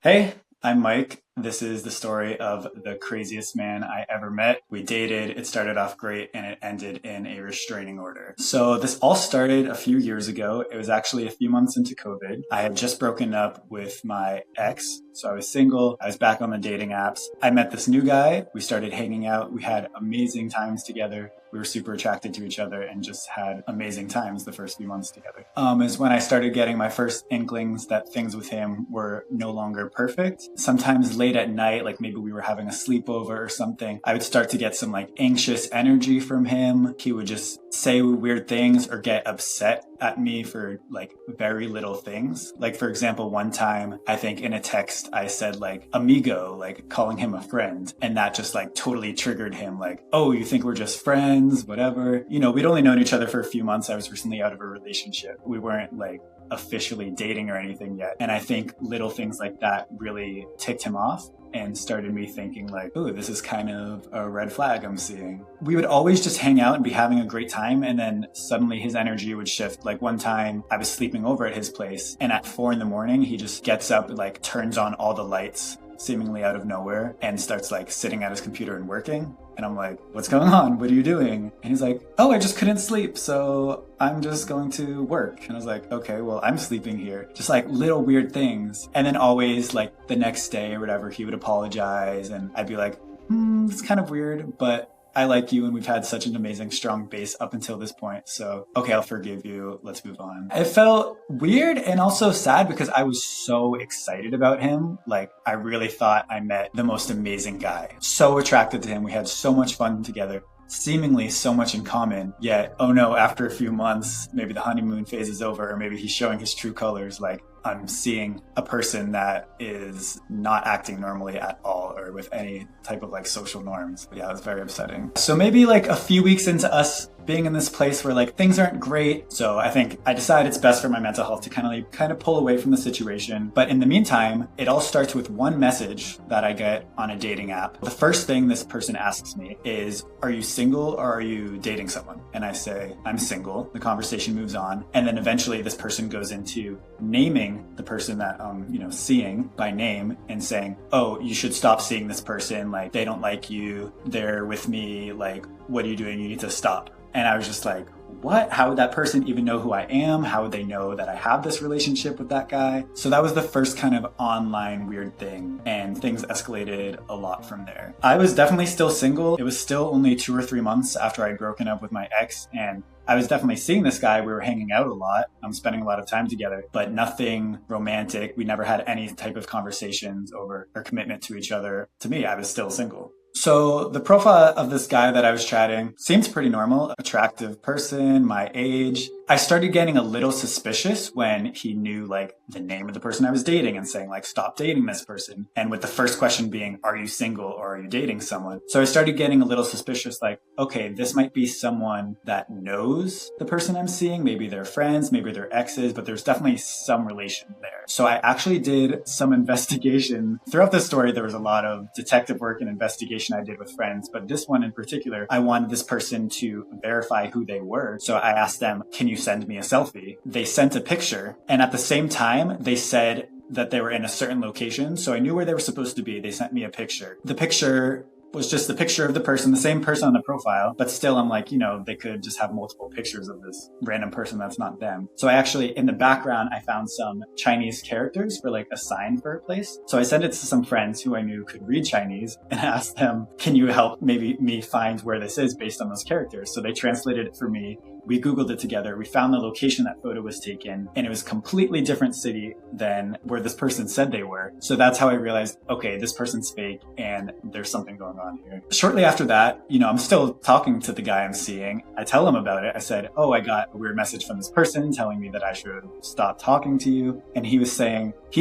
Hey, I'm Mike. This is the story of the craziest man I ever met. We dated, it started off great, and it ended in a restraining order. So, this all started a few years ago. It was actually a few months into COVID. I had just broken up with my ex, so I was single. I was back on the dating apps. I met this new guy. We started hanging out. We had amazing times together. We were super attracted to each other and just had amazing times the first few months together. Is when I started getting my first inklings that things with him were no longer perfect. Sometimes late at night, like maybe we were having a sleepover or something, I would start to get some like anxious energy from him. He would just say weird things or get upset at me for like very little things. Like for example, one time I think in a text I said like amigo, like calling him a friend, and that just like totally triggered him, like, oh, you think we're just friends, whatever. We'd only known each other for a few months. I was recently out of a relationship. We weren't like officially dating or anything yet. And I think little things like that really ticked him off and started me thinking like, oh, this is kind of a red flag I'm seeing. We would always just hang out and be having a great time, and then suddenly his energy would shift. Like one time I was sleeping over at his place, and at 4 a.m, he just gets up and like turns on all the lights seemingly out of nowhere and starts like sitting at his computer and working. And I'm like, what's going on? What are you doing? And he's like, oh, I just couldn't sleep, so I'm just going to work. And I was like, okay, well, I'm sleeping here. Just like little weird things. And then always like the next day or whatever, he would apologize and I'd be like, it's kind of weird, but I like you and we've had such an amazing, strong base up until this point. So, okay, I'll forgive you. Let's move on. It felt weird and also sad because I was so excited about him. Like, I really thought I met the most amazing guy. So attracted to him. We had so much fun together. Seemingly so much in common, yet, oh no, after a few months, maybe the honeymoon phase is over, or maybe he's showing his true colors. Like, I'm seeing a person that is not acting normally at all or with any type of like social norms. Yeah, it was very upsetting. So maybe like a few weeks into us being in this place where like things aren't great. So I think I decided it's best for my mental health to kind of pull away from the situation. But in the meantime, it all starts with one message that I get on a dating app. The first thing this person asks me is, are you single or are you dating someone? And I say, I'm single. The conversation moves on. And then eventually this person goes into naming the person that I'm, seeing by name and saying, oh, you should stop seeing this person. Like, they don't like you. They're with me. Like, what are you doing? You need to stop. And I was just like, what? How would that person even know who I am? How would they know that I have this relationship with that guy? So that was the first kind of online weird thing, and things escalated a lot from there. I was definitely still single. It was still only 2 or 3 months after I'd broken up with my ex, and I was definitely seeing this guy. We were hanging out a lot. I'm spending a lot of time together, but nothing romantic. We never had any type of conversations over our commitment to each other. To me, I was still single. So the profile of this guy that I was chatting seems pretty normal, attractive person, my age. I started getting a little suspicious when he knew like the name of the person I was dating and saying like, stop dating this person. And with the first question being, are you single or are you dating someone? So I started getting a little suspicious, like, okay, this might be someone that knows the person I'm seeing. Maybe they're friends, maybe they're exes, but there's definitely some relation there. So I actually did some investigation. Throughout this story, there was a lot of detective work and investigation I did with friends, but this one in particular, I wanted this person to verify who they were. So I asked them, can you send me a selfie? They sent a picture, and at the same time, they said that they were in a certain location. So I knew where they were supposed to be. They sent me a picture. The picture was just the picture of the person, the same person on the profile, but still I'm like, they could just have multiple pictures of this random person that's not them. So I actually, in the background, I found some Chinese characters for like a sign for a place. So I sent it to some friends who I knew could read Chinese and asked them, can you help maybe me find where this is based on those characters? So they translated it for me. We Googled it together. We found the location that photo was taken, and it was a completely different city than where this person said they were. So that's how I realized, okay, this person's fake and there's something going on here. Shortly after that, I'm still talking to the guy I'm seeing. I tell him about it. I said, oh, I got a weird message from this person telling me that I should stop talking to you. And he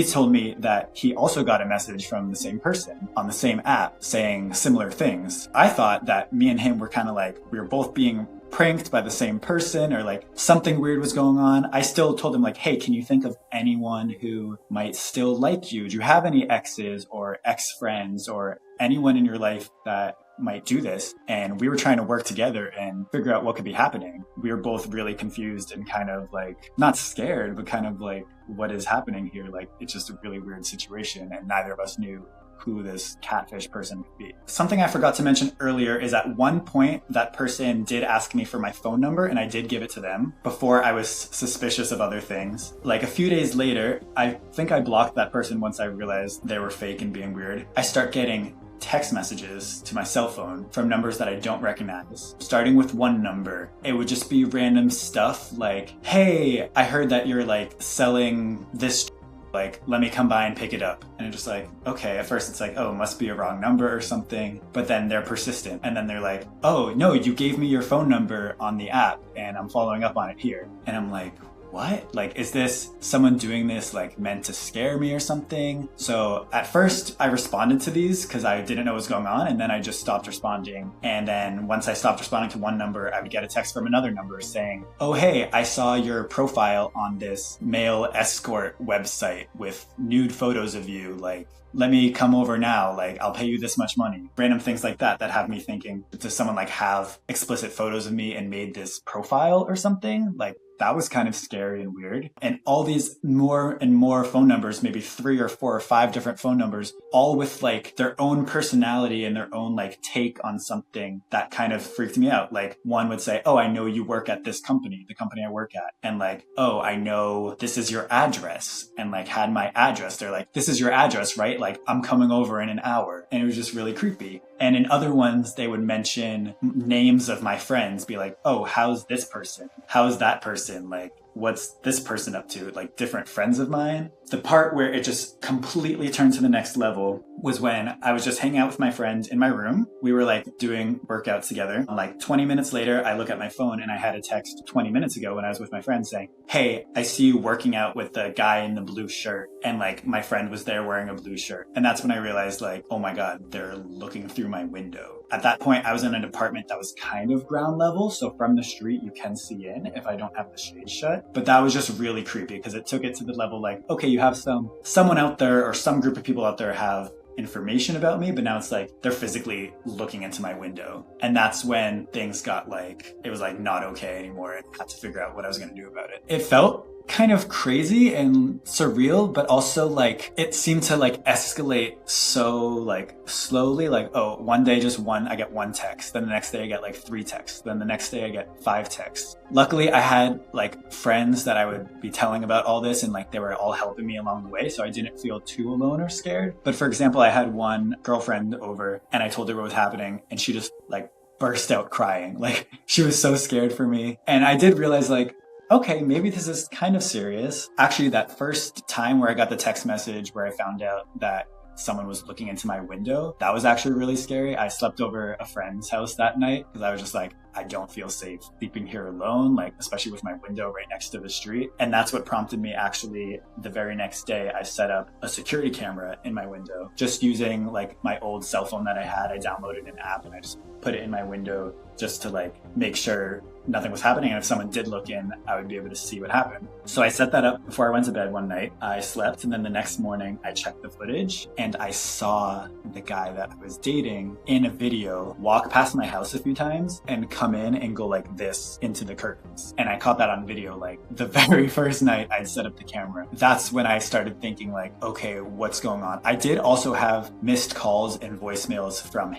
told me that he also got a message from the same person on the same app saying similar things. I thought that me and him were kind of like, we were both being pranked by the same person, or like something weird was going on. I still told him like, hey, can you think of anyone who might still like you? Do you have any exes or ex-friends or anyone in your life that might do this. And we were trying to work together and figure out what could be happening. We were both really confused and kind of like, not scared, but kind of like, what is happening here? Like, it's just a really weird situation. And neither of us knew who this catfish person could be. Something I forgot to mention earlier is at one point that person did ask me for my phone number and I did give it to them before I was suspicious of other things. Like a few days later, I think I blocked that person once I realized they were fake and being weird. I start getting text messages to my cell phone from numbers that I don't recognize. Starting with one number, it would just be random stuff like, hey, I heard that you're like selling this, like, let me come by and pick it up. And I'm just like, okay, at first it's like, oh, it must be a wrong number or something. But then they're persistent. And then they're like, oh, no, you gave me your phone number on the app and I'm following up on it here. And I'm like, what? Like, is this someone doing this like meant to scare me or something? So at first I responded to these because I didn't know what was going on, and then I just stopped responding. And then once I stopped responding to one number, I would get a text from another number saying, oh, hey, I saw your profile on this male escort website with nude photos of you. Like, let me come over now. Like, I'll pay you this much money. Random things like that that have me thinking, does someone like have explicit photos of me and made this profile or something? Like, that was kind of scary and weird. And all these more and more phone numbers, maybe 3 or 4 or 5 different phone numbers, all with like their own personality and their own like take on something that kind of freaked me out. Like one would say, oh, I know you work at this company, the company I work at. And like, oh, I know this is your address, and like had my address. They're like, this is your address, right? Like, I'm coming over in an hour. And it was just really creepy. And in other ones, they would mention names of my friends, be like, oh, how's this person? How's that person? Like, what's this person up to? Like, different friends of mine. The part where it just completely turned to the next level was when I was just hanging out with my friend in my room. We were like doing workouts together. Like 20 minutes later, I look at my phone and I had a text 20 minutes ago when I was with my friend saying, hey, I see you working out with the guy in the blue shirt. And like my friend was there wearing a blue shirt. And that's when I realized like, oh my God, they're looking through my window. At that point, I was in an apartment that was kind of ground level. So from the street, you can see in if I don't have the shades shut. But that was just really creepy because it took it to the level like, okay, you have someone out there or some group of people out there have information about me, but now it's like they're physically looking into my window. And that's when things got like, it was like not okay anymore, and I had to figure out what I was going to do about it. It felt kind of crazy and surreal, but also like it seemed to like escalate so like slowly. Like, oh, one day I get one text, then the next day I get like 3 texts, then the next day I get 5 texts. Luckily I had like friends that I would be telling about all this, and like they were all helping me along the way, so I didn't feel too alone or scared. But for example, I had one girlfriend over and I told her what was happening, and she just like burst out crying. Like, she was so scared for me. And I did realize like, okay, maybe this is kind of serious. Actually, that first time where I got the text message where I found out that someone was looking into my window, that was actually really scary. I slept over a friend's house that night because I was just like, I don't feel safe sleeping here alone, like especially with my window right next to the street. And that's what prompted me actually the very next day, I set up a security camera in my window, just using like my old cell phone that I had. I downloaded an app and I just put it in my window just to like make sure nothing was happening. And if someone did look in, I would be able to see what happened. So I set that up before I went to bed one night. I slept, and then the next morning I checked the footage and I saw the guy that I was dating in a video walk past my house a few times and come in and go like this into the curtains. And I caught that on video like the very first night I'd set up the camera. That's when I started thinking like, okay, what's going on? I did also have missed calls and voicemails from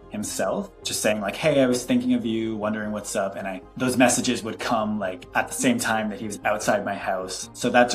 himself, just saying like, hey, I was thinking of you, wondering what's up. And those messages would come like at the same time that he was outside my house. So that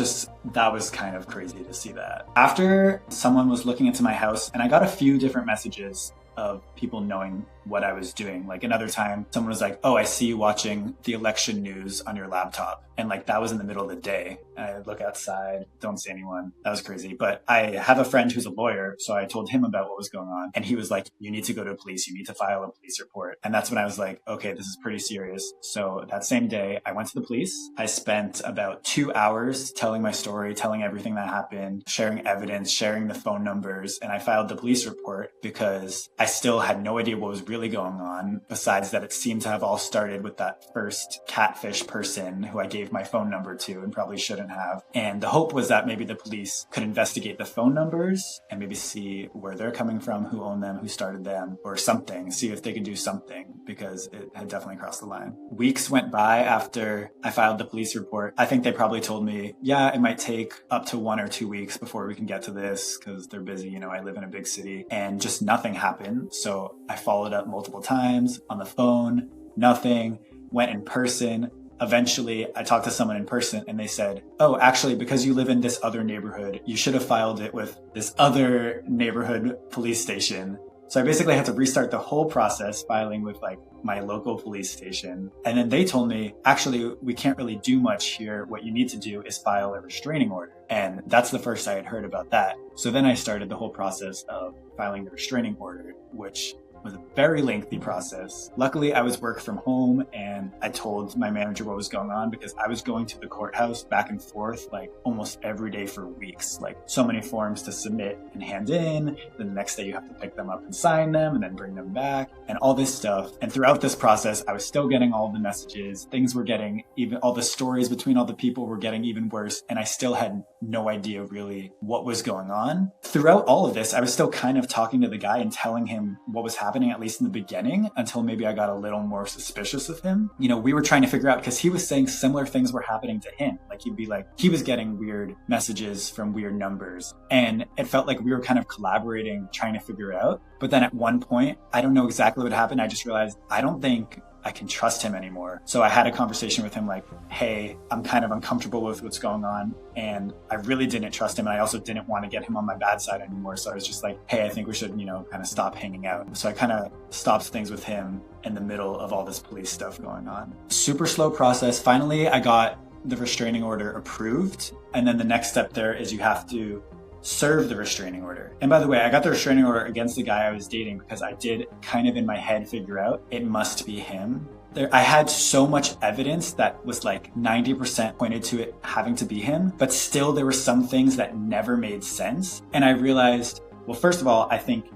was kind of crazy to see that. After someone was looking into my house, and I got a few different messages of people knowing what I was doing. Like another time, someone was like, oh, I see you watching the election news on your laptop. And like, that was in the middle of the day. And I look outside, don't see anyone. That was crazy. But I have a friend who's a lawyer, so I told him about what was going on. And he was like, you need to go to the police. You need to file a police report. And that's when I was like, okay, this is pretty serious. So that same day, I went to the police. I spent about 2 hours telling my story, telling everything that happened, sharing evidence, sharing the phone numbers. And I filed the police report because I still had no idea what was really going on, besides that it seemed to have all started with that first catfish person who I gave my phone number to and probably shouldn't have. And the hope was that maybe the police could investigate the phone numbers and maybe see where they're coming from, who owned them, who started them, or something, see if they could do something, because it had definitely crossed the line. Weeks went by after I filed the police report. I think they probably told me, yeah, it might take up to 1 or 2 weeks before we can get to this because they're busy. I live in a big city, and just nothing happened. So I followed up multiple times on the phone, nothing, went in person. Eventually, I talked to someone in person and they said, oh, actually, because you live in this other neighborhood, you should have filed it with this other neighborhood police station. So I basically had to restart the whole process, filing with my local police station. And then they told me, actually, we can't really do much here. What you need to do is file a restraining order. And that's the first I had heard about that. So then I started the whole process of filing the restraining order, which was a very lengthy process. Luckily, I was work from home and I told my manager what was going on because I was going to the courthouse back and forth almost every day for weeks. So many forms to submit and hand in. Then the next day you have to pick them up and sign them and then bring them back and all this stuff. And throughout this process, I was still getting all the messages. Things were getting even, all the stories between all the people were getting even worse. And I still had no idea really what was going on. Throughout all of this, I was still kind of talking to the guy and telling him what was happening, at least in the beginning, until maybe I got a little more suspicious of him. We were trying to figure out, because he was saying similar things were happening to him. He'd be he was getting weird messages from weird numbers. And it felt like we were kind of collaborating, trying to figure out. But then at one point, I don't know exactly what happened. I just realized I don't think I can trust him anymore. So I had a conversation with him hey, I'm kind of uncomfortable with what's going on. And I really didn't trust him. And I also didn't want to get him on my bad side anymore. So I was just hey, I think we should, kind of stop hanging out. So I kind of stopped things with him in the middle of all this police stuff going on. Super slow process. Finally, I got the restraining order approved. And then the next step there is you have to serve the restraining order. And by the way, I got the restraining order against the guy I was dating because I did kind of in my head figure out it must be him. I had so much evidence that was 90% pointed to it having to be him, but still there were some things that never made sense. And I realized, well, first of all, I think,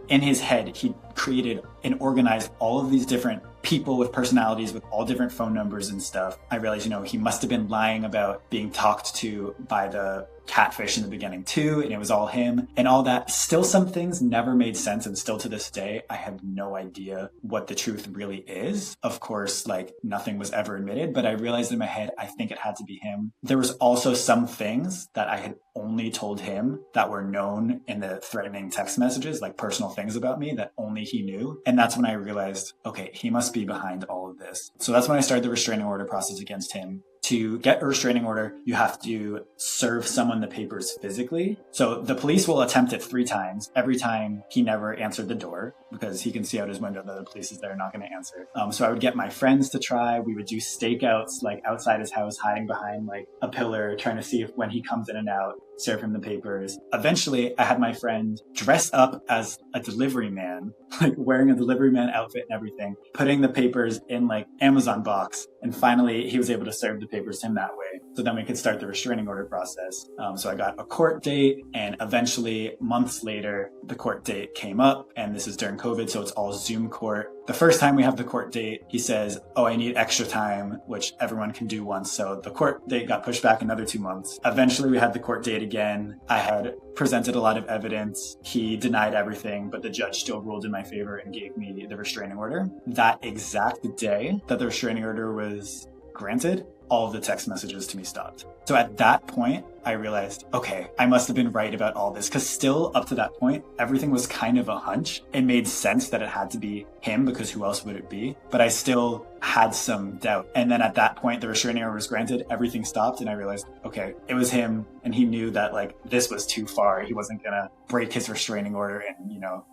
in his head, he created and organized all of these different people with personalities with all different phone numbers and stuff. I realized, he must have been lying about being talked to by the catfish in the beginning too, and it was all him and all that. Still, some things never made sense, and still to this day, I have no idea what the truth really is. Of course, nothing was ever admitted, but I realized in my head, I think it had to be him. There was also some things that I had only told him that were known in the threatening text messages, personal things about me that only he knew. And that's when I realized, okay, he must be behind all of this. So that's when I started the restraining order process against him. To get a restraining order, you have to serve someone the papers physically. So the police will attempt it 3 times. Every time he never answered the door because he can see out his window that the police is there, not going to answer. So I would get my friends to try. We would do stakeouts outside his house, hiding behind a pillar, trying to see if when he comes in and out, serve him the papers. Eventually, I had my friend dress up as a delivery man, wearing a delivery man outfit and everything, putting the papers in Amazon box. And finally, he was able to serve the papers to him that way. So then we could start the restraining order process. So I got a court date, and eventually, months later, the court date came up, and this is during COVID, so it's all Zoom court. The first time we have the court date, he says, oh, I need extra time, which everyone can do once. So the court date got pushed back another 2 months. Eventually, we had the court date again. I had presented a lot of evidence. He denied everything, but the judge still ruled in my favor and gave me the restraining order. That exact day that the restraining order was granted, all of the text messages to me stopped. So at that point, I realized, okay, I must have been right about all this, because still up to that point, everything was kind of a hunch. It made sense that it had to be him, because who else would it be? But I still had some doubt. And then at that point, the restraining order was granted, everything stopped, and I realized, okay, it was him, and he knew that this was too far. He wasn't gonna break his restraining order and,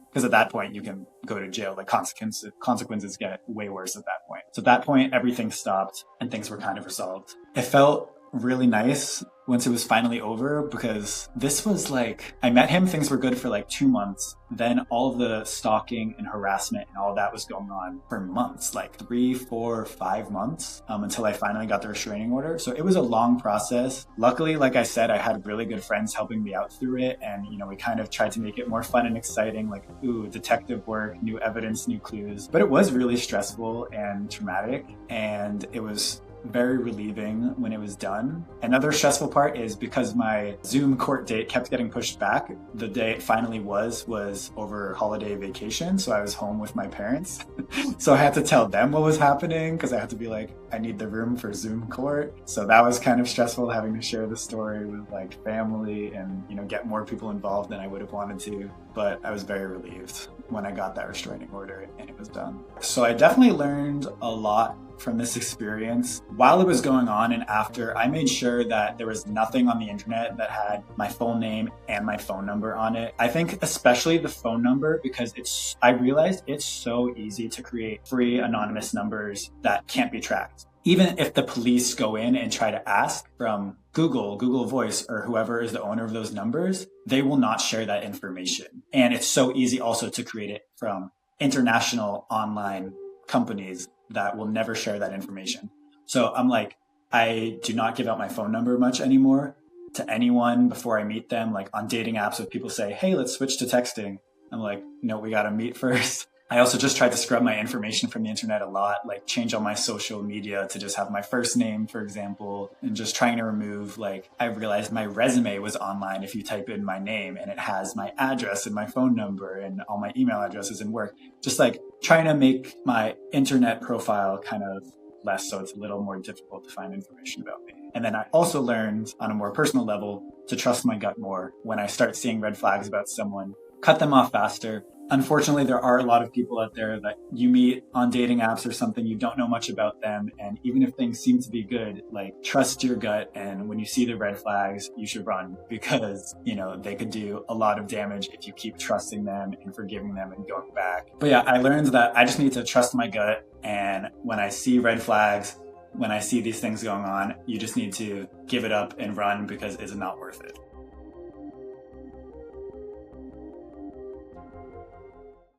because at that point you can go to jail. Consequences get way worse at that point. So at that point, everything stopped and things were kind of resolved. It felt really nice once it was finally over, because this was like, I met him, things were good for like 2 months. Then all of the stalking and harassment and all that was going on for months, like 3, 4, 5 months, until I finally got the restraining order. So it was a long process. Luckily, like I said, I had really good friends helping me out through it. And, we kind of tried to make it more fun and exciting, like, ooh, detective work, new evidence, new clues. But it was really stressful and traumatic. And it was very relieving when it was done. Another stressful part is because my Zoom court date kept getting pushed back. The day it finally was over holiday vacation, so I was home with my parents. So I had to tell them what was happening because I had to be like, I need the room for Zoom court. So that was kind of stressful, having to share the story with like family and, get more people involved than I would have wanted to. But I was very relieved when I got that restraining order and it was done. So I definitely learned a lot from this experience. While it was going on and after, I made sure that there was nothing on the internet that had my full name and my phone number on it. I think especially the phone number, because I realized it's so easy to create free anonymous numbers that can't be tracked. Even if the police go in and try to ask from Google Voice, or whoever is the owner of those numbers, they will not share that information. And it's so easy also to create it from international online companies that will never share that information. So I'm like, I do not give out my phone number much anymore to anyone before I meet them. Like on dating apps, if people say, hey, let's switch to texting, I'm like, no, we got to meet first. I also just tried to scrub my information from the internet a lot, like change all my social media to just have my first name, for example, and just trying to remove, like, I realized my resume was online if you type in my name and it has my address and my phone number and all my email addresses and work. Just like trying to make my internet profile kind of less, so it's a little more difficult to find information about me. And then I also learned on a more personal level to trust my gut more. When I start seeing red flags about someone, cut them off faster. Unfortunately, there are a lot of people out there that you meet on dating apps or something, you don't know much about them. And even if things seem to be good, like, trust your gut. And when you see the red flags, you should run, because, they could do a lot of damage if you keep trusting them and forgiving them and going back. But yeah, I learned that I just need to trust my gut. And when I see red flags, when I see these things going on, you just need to give it up and run, because it's not worth it.